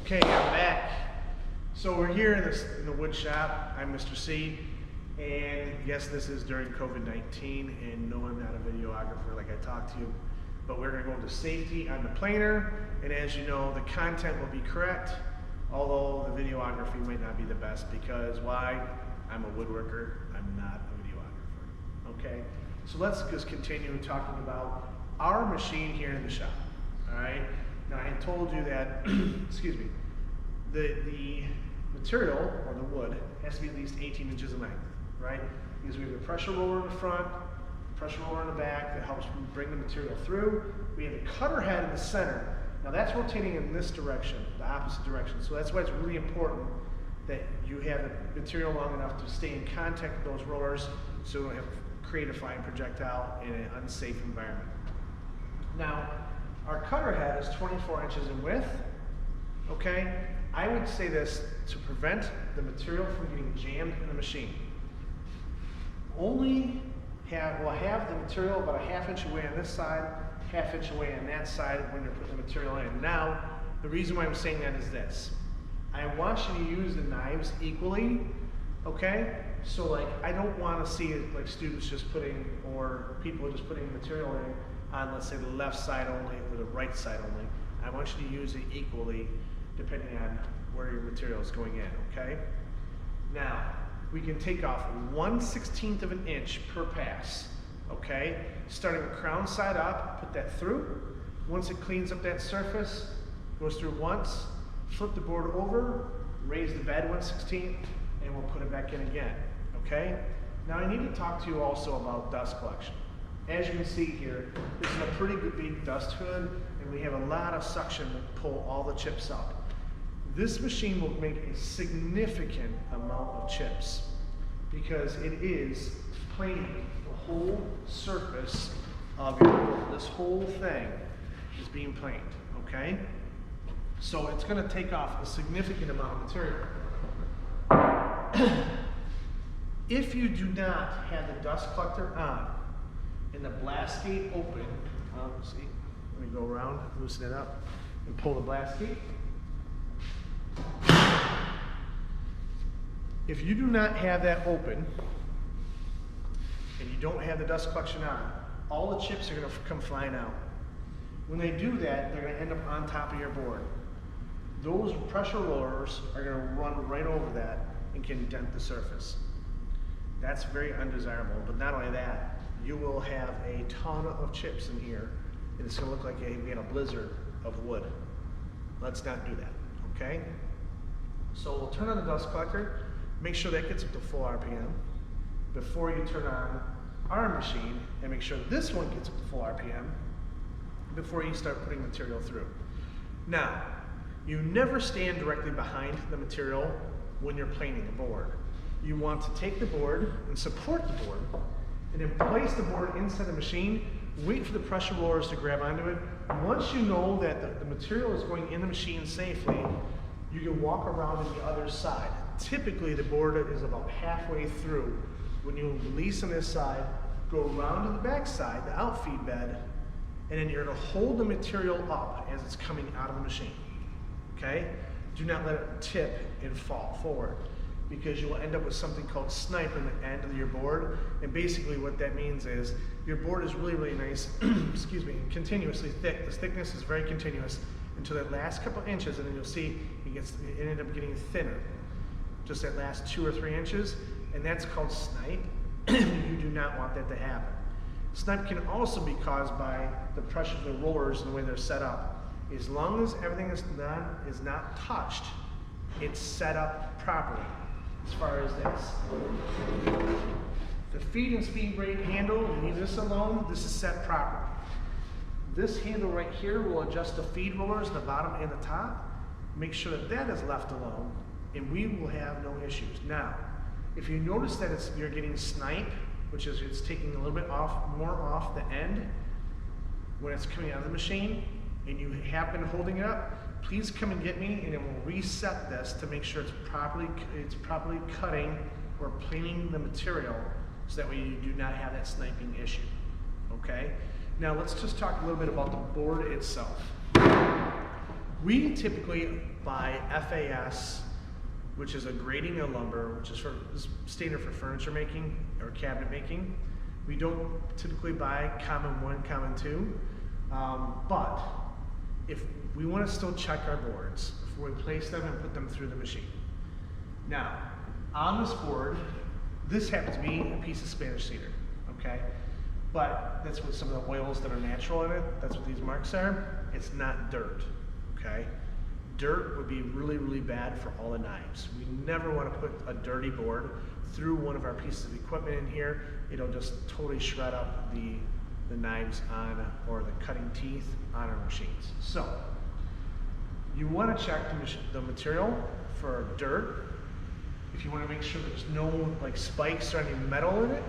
Okay, I'm back. So we're here in the wood shop. I'm Mr. C, and yes, this is during COVID-19, and no, I'm not a videographer like I talked to you, but we're going to go into safety on the planer, and as you know, the content will be correct, although the videography might not be the best, because why? I'm a woodworker, I'm not a videographer, okay? So let's just continue talking about our machine here in the shop, all right? Now, I told you that, excuse me, the material, or the wood, has to be at least 18 inches in length, right? Because we have a pressure roller in the front, pressure roller in the back that helps bring the material through. We have the cutter head in the center. Now that's rotating in this direction, the opposite direction. So that's why it's really important that you have the material long enough to stay in contact with those rollers so you don't create a flying projectile in an unsafe environment. Now, our cutter head is 24 inches in width, okay? I would say this to prevent the material from getting jammed in the machine. We'll have the material about a ½ inch away on this side, ½ inch away on that side when you're putting the material in. Now, the reason why I'm saying that is this. I want you to use the knives equally, okay? So like, I don't want to see it like students just putting, or people just putting material in on, let's say, the left side only or the right side only. I want you to use it equally depending on where your material is going in, okay? Now, we can take off 1/16 of an inch per pass, okay? Starting with crown side up, put that through. Once it cleans up that surface, goes through once, flip the board over, raise the bed 1/16, and we'll put it back in again, okay? Now I need to talk to you also about dust collection. As you can see here, this is a pretty good big dust hood, and we have a lot of suction to pull all the chips up. This machine will make a significant amount of chips because it is planing the whole surface of your board. This whole thing is being planed, okay? So it's going to take off a significant amount of material. If you do not have the dust collector on and the blast gate open, see, let me go around, loosen it up, and pull the blast gate. If you do not have that open and you don't have the dust collection on, all the chips are going to come flying out. When they do that, they're going to end up on top of your board. Those pressure rollers are going to run right over that and can dent the surface. That's very undesirable, but not only that, you will have a ton of chips in here, and it's going to look like we had a blizzard of wood. Let's not do that, okay? So we'll turn on the dust collector, make sure that gets up to full RPM before you turn on our machine, and make sure this one gets up to full RPM before you start putting material through. Now, you never stand directly behind the material when you're planing the board. You want to take the board and support the board, and then place the board inside the machine, wait for the pressure rollers to grab onto it. Once you know that the material is going in the machine safely, you can walk around to the other side. Typically, the board is about halfway through. When you release on this side, go around to the back side, the outfeed bed, and then you're going to hold the material up as it's coming out of the machine, okay? Do not let it tip and fall forward, because you will end up with something called snipe in the end of your board. And basically what that means is your board is really, really nice, excuse me, continuously thick. This thickness is very continuous until that last couple inches, and then you'll see it ended up getting thinner. Just that last 2 or 3 inches, and that's called snipe. You do not want that to happen. Snipe can also be caused by the pressure of the rollers and the way they're set up. As long as everything is not touched, it's set up properly. As far as this, the feed and speed brake handle, leave this alone. This is set properly. This handle right here will adjust the feed rollers, the bottom and the top. Make sure that that is left alone, and we will have no issues. Now, if you notice that you're getting snipe, which is it's taking a little bit more off the end when it's coming out of the machine, and you have been holding it up, please come and get me, and then we'll reset this to make sure it's properly cutting or planing the material, so that way you do not have that sniping issue. Okay. Now let's just talk a little bit about the board itself. We typically buy FAS, which is a grading of lumber, which is standard for furniture making or cabinet making. We don't typically buy common 1, common 2, but if we want to still check our boards before we place them and put them through the machine. Now, on this board, this happens to be a piece of Spanish cedar, okay? But that's what some of the oils that are natural in it, that's what these marks are. It's not dirt, okay? Dirt would be really, really bad for all the knives. We never want to put a dirty board through one of our pieces of equipment in here. It'll just totally shred up the knives on, or the cutting teeth on our machines. So, you want to check the material for dirt. If you want to make sure there's no like spikes or any metal in it,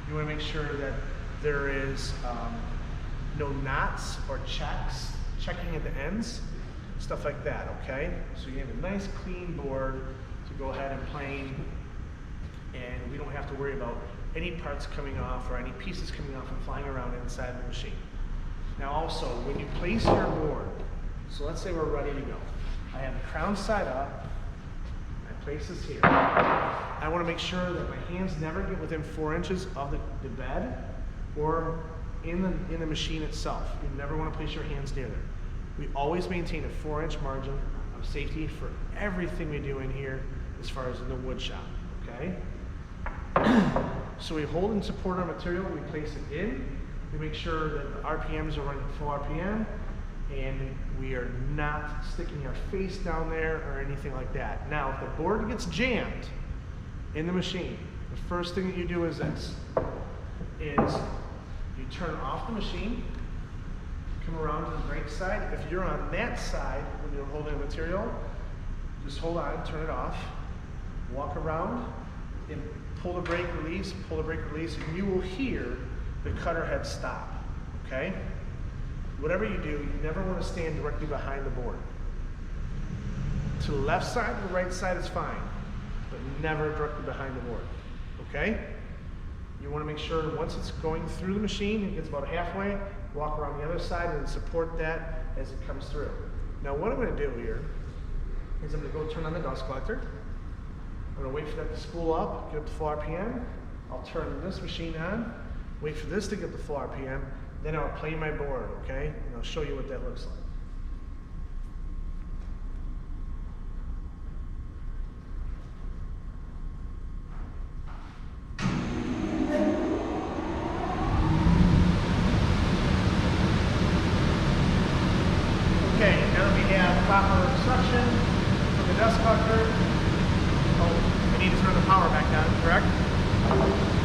you want to make sure that there is no knots or checking at the ends, stuff like that, okay? So you have a nice clean board to go ahead and plane, and we don't have to worry about any parts coming off or any pieces coming off and flying around inside the machine. Now also, when you place your board, so let's say we're ready to go. I have the crown side up, I place this here. I want to make sure that my hands never get within 4 inches of the bed or in the machine itself. You never want to place your hands near there. We always maintain a 4-inch margin of safety for everything we do in here as far as in the wood shop, okay? So we hold and support our material, we place it in, we make sure that the RPMs are running full RPM, and we are not sticking our face down there or anything like that. Now, if the board gets jammed in the machine, the first thing that you do is this, is you turn off the machine, come around to the brake side. If you're on that side when you're holding the material, just hold on, turn it off, walk around, and pull the brake release, and you will hear the cutter head stop, okay? Whatever you do, you never want to stand directly behind the board. To the left side or the right side is fine, but never directly behind the board, okay? You want to make sure once it's going through the machine, it gets about halfway, walk around the other side and support that as it comes through. Now what I'm going to do here is I'm going to go turn on the dust collector. I'm going to wait for that to spool up, get up to full RPM. I'll turn this machine on, wait for this to get to full RPM, then I'll plane my board, okay? And I'll show you what that looks like. Okay, now that we have proper suction from the dust collector, oh, I need to turn the power back on, correct?